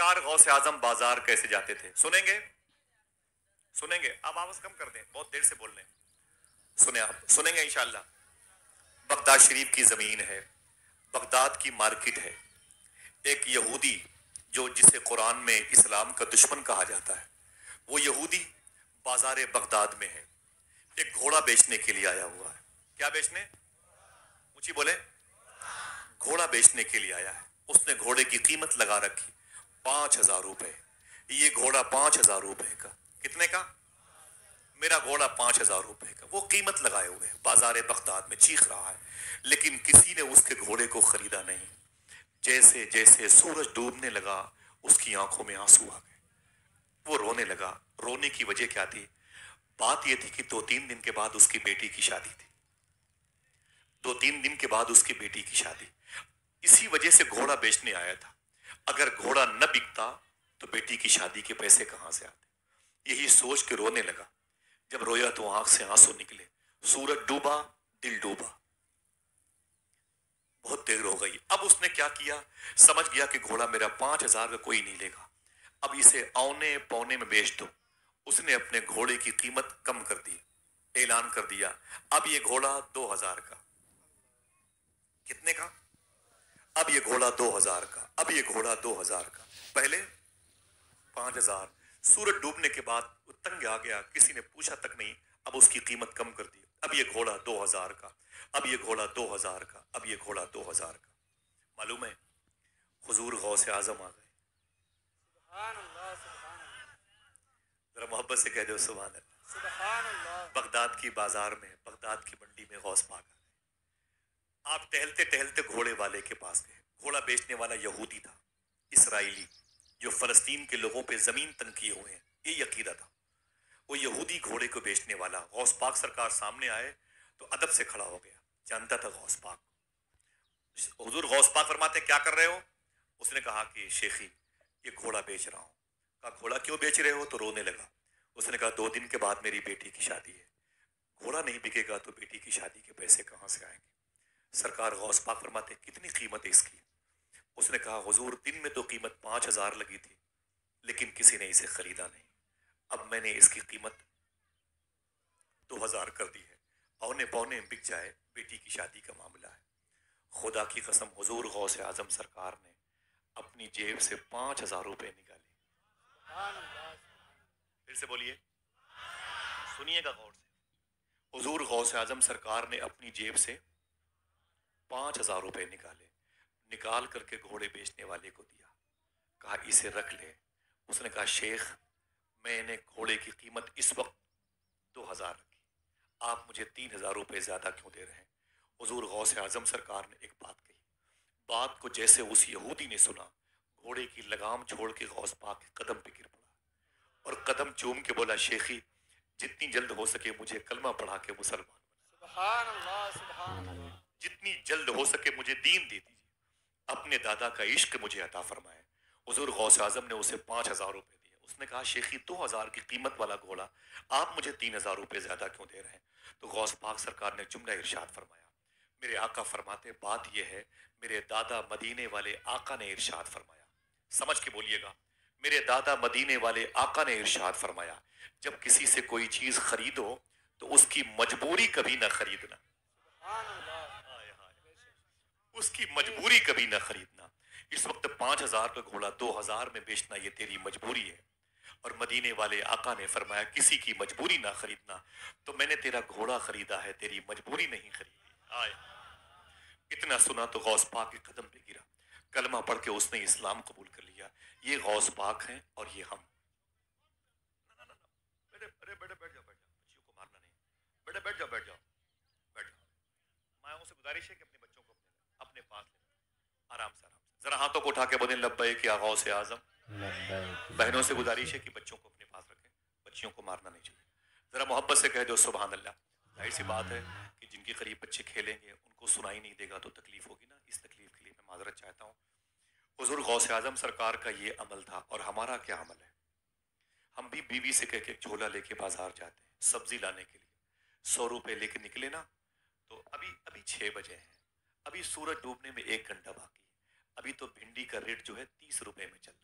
سرکار غوث اعظم بازار کیسے جاتے تھے؟ سنیں گے؟ سنیں گے؟ آپ آواز کم کر دیں، بہت دیر سے بول رہے ہیں، سنیں، آپ سنیں گے انشاءاللہ۔ بغداد شریف کی زمین ہے، بغداد کی مارکیٹ ہے، ایک یہودی جو جسے قرآن میں اسلام کا دشمن کہا جاتا ہے، وہ یہودی بازار بغداد میں ہے، ایک گھوڑا بیچنے کے لیے آیا ہوا ہے۔ کیا بیچنے؟ اونچی بولے۔ گھوڑا بیچنے کے لیے آیا ہے۔ اس نے گھوڑے کی قیمت لگا رکھی 5,000 روپے۔ یہ گھوڑا 5,000 روپے کا۔ کتنے کا؟ میرا گھوڑا 5,000 روپے کا۔ وہ قیمت لگائے ہوئے بازار بغداد میں چیخ رہا ہے، لیکن کسی نے اس کے گھوڑے کو خریدا نہیں۔ جیسے جیسے سورج ڈوبنے لگا اس کی آنکھوں میں آنسو آ گئے، وہ رونے لگا۔ رونے کی وجہ کیا تھی؟ بات یہ تھی کہ 2-3 دن کے بعد اس کی بیٹی کی شادی تھی، 2-3 دن کے بعد اس کی بیٹی کی شادی، اسی وجہ سے گھوڑا بیچنے آیا تھا۔ اگر گھوڑا نہ بکتا تو بیٹی کی شادی کے پیسے کہاں سے آتے؟ یہی سوچ کے رونے لگا۔ جب رویا تو آنکھ سے آنسو نکلے، سورج ڈوبا، دل ڈوبا، بہت دیر ہو گئی۔ اب اس نے کیا کیا؟ سمجھ گیا کہ گھوڑا میرا 5,000 کا کوئی نہیں لے گا، اب اسے اونے پونے میں بیچ دو۔ اس نے اپنے گھوڑے کی قیمت کم کر دی، اعلان کر دیا اب یہ گھوڑا 2,000 کا۔ کتنے کا؟ اب یہ گھوڑا 2,000 کا، اب یہ گھوڑا 2,000 کا، پہلے 5,000۔ سورج ڈوبنے کے بعد وہ تنگ آ گیا، کسی نے پوچھا تک نہیں، اب اس کی قیمت کم کر دی، اب یہ گھوڑا 2,000 کا، اب یہ گھوڑا 2,000 کا، اب یہ گھوڑا 2,000 کا۔ معلوم ہے حضور غوث اعظم آ گئے۔ سبحان اللہ، سبحان اللہ، ذرا محبت سے کہہ دو سبحان اللہ۔ سبحان اللہ۔ بغداد کی بازار میں، بغداد کی منڈی میں غوث پاک آ گئے۔ آپ ٹہلتے ٹہلتے گھوڑے والے کے پاس گئے۔ گھوڑا بیچنے والا یہودی تھا، اسرائیلی، جو فلسطین کے لوگوں پہ زمین تنگ کیے ہوئے ہیں، یہ عقیدہ تھا۔ وہ یہودی گھوڑے کو بیچنے والا غوث پاک سرکار سامنے آئے تو ادب سے کھڑا ہو گیا، جانتا تھا غوث پاک۔ حضور غوث پاک فرماتے کیا کر رہے ہو؟ اس نے کہا کہ شیخی یہ گھوڑا بیچ رہا ہوں۔ کہا گھوڑا کیوں بیچ رہے ہو؟ تو رونے لگا۔ اس نے کہا 2 دن کے بعد میری بیٹی کی شادی ہے، گھوڑا نہیں بکے گا تو بیٹی کی شادی کے پیسے کہاں سے آئیں گے؟ سرکار غوث پاک فرماتے کتنی قیمت ہے اس کی؟ اس نے کہا حضور دن میں تو قیمت 5,000 لگی تھی، لیکن کسی نے اسے خریدا نہیں، اب میں نے اس کی قیمت 2,000 کر دی ہے، اونے پونے بک جائے، بیٹی کی شادی کا معاملہ ہے۔ خدا کی قسم حضور غوث اعظم سرکار نے اپنی جیب سے 5,000 روپے نکالے۔ سبحان اللہ، پھر سے بولیے، سنیے گا غور سے۔ حضور غوث اعظم سرکار نے اپنی جیب سے 5,000 روپے نکالے، نکال کر کے گھوڑے بیچنے والے کو دیا، کہا اسے رکھ لے۔ اس نے کہا شیخ میں نے گھوڑے کی قیمت اس وقت 2,000 رکھی، آپ مجھے 3,000 روپے زیادہ کیوں دے رہے ہیں؟ حضور غوث اعظم سرکار نے ایک بات کہی، بات کو جیسے اس یہودی نے سنا، گھوڑے کی لگام چھوڑ کے غوث پاک کے قدم پہ گر پڑا اور قدم چوم کے بولا شیخی جتنی جلد ہو سکے مجھے کلمہ پڑھا کے مسلمان بنا، سبحان اللہ، سبحان اللہ۔ جتنی جلد ہو سکے مجھے دین دے دیجیے، اپنے دادا کا عشق مجھے عطا فرمائے۔ حضور غوث اعظم نے اسے 5,000 روپے دیے۔ اس نے کہا شیخی 2,000 کی قیمت والا گھوڑا آپ مجھے 3,000 روپے زیادہ کیوں دے رہے ہیں؟ تو غوث پاک سرکار نے جملہ ارشاد فرمایا، میرے آقا فرماتے بات یہ ہے میرے دادا مدینے والے آقا نے ارشاد فرمایا، سمجھ کے بولیے گا، میرے دادا مدینے والے آقا نے ارشاد فرمایا جب کسی سے کوئی چیز خریدو تو اس کی مجبوری کبھی نہ خریدنا، سبحان اللہ، اس کی مجبوری کبھی نہ خریدنا۔ اس وقت 5,000 کا گھوڑا 2,000 میں بیچنا یہ تیری مجبوری ہے، اور مدینے والے آقا نے فرمایا کسی کی مجبوری نہ خریدنا، تو میں نے تیرا گھوڑا خریدا ہے، تیری مجبوری نہیں خریدی۔ آئے اتنا سنا تو غوث پاک کے قدم پہ گرا، کلمہ پڑھ کے اس نے اسلام قبول کر لیا۔ یہ غوث پاک ہیں اور یہ ہم۔ بیٹھے بیٹھے بیٹھ جاؤ، بیٹھ جاؤ، بچیوں کو مارنا نہیں، بیٹھے بیٹھ جاؤ، بیٹھ جاؤ، بیٹھ جاؤ۔ ماؤں سے گزارش ہے کہ اپنے بچوں کو اپنے پاس لے آرام سے، آرام سے، ذرا ہاتھوں کو اٹھا کے بولیں لبیک یا غوث اعظم۔ بہنوں سے گزارش ہے کہ بچوں کو اپنے پاس رکھیں، بچیوں کو مارنا نہیں چاہیے۔ ذرا محبت سے کہہ دو سبحان اللہ۔ ظاہر سی بات ہے کہ جن کے قریب بچے کھیلیں گے ان کو سنائی نہیں دے گا تو تکلیف ہوگی نا، اس تکلیف کے لیے میں معذرت چاہتا ہوں۔ حضور غوث اعظم سرکار کا یہ عمل تھا، اور ہمارا کیا عمل ہے؟ ہم بھی بیوی سے کہہ کے جھولا لے کے بازار جاتے ہیں سبزی لانے کے لیے، 100 روپے لے کے نکلے نا تو ابھی 6 بجے ہیں، ابھی سورج ڈوبنے میں 1 گھنٹہ باقی ہے، ابھی تو بھنڈی کا ریٹ جو ہے 30 روپے میں چل رہا،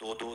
2-2,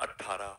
18।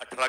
18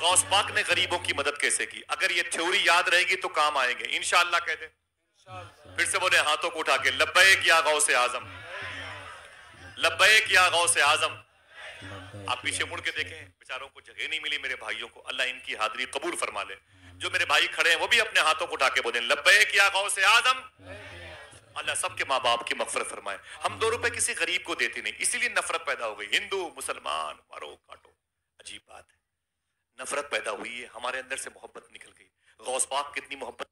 غوث پاک نے غریبوں کی مدد کیسے کی؟ اگر یہ تھیوری یاد رہے گی تو کام آئیں گے انشاءاللہ کہہ دیں. پھر سے بولے ہاتھوں کو اٹھا کے لبیک یا غوث اعظم، لبیک یا غوث اعظم. آپ پیچھے مڑ کے دیکھیں، بیچاروں کو جگہ نہیں ملی میرے بھائیوں کو، اللہ ان کی حاضری قبول فرما لے. جو میرے بھائی کھڑے ہیں وہ بھی اپنے ہاتھوں کو اٹھا کے بولیں لبیک یا غوث اعظم. اللہ سب کے ماں باپ کی مغفرت فرمائے. ہم 2 روپے کسی غریب کو دیتے نہیں، اسی لیے نفرت پیدا ہو گئی. ہندو مسلمان مارو کاٹو، عجیب بات ہے. نفرت پیدا ہوئی ہے، ہمارے اندر سے محبت نکل گئی. غوث پاک کتنی محبت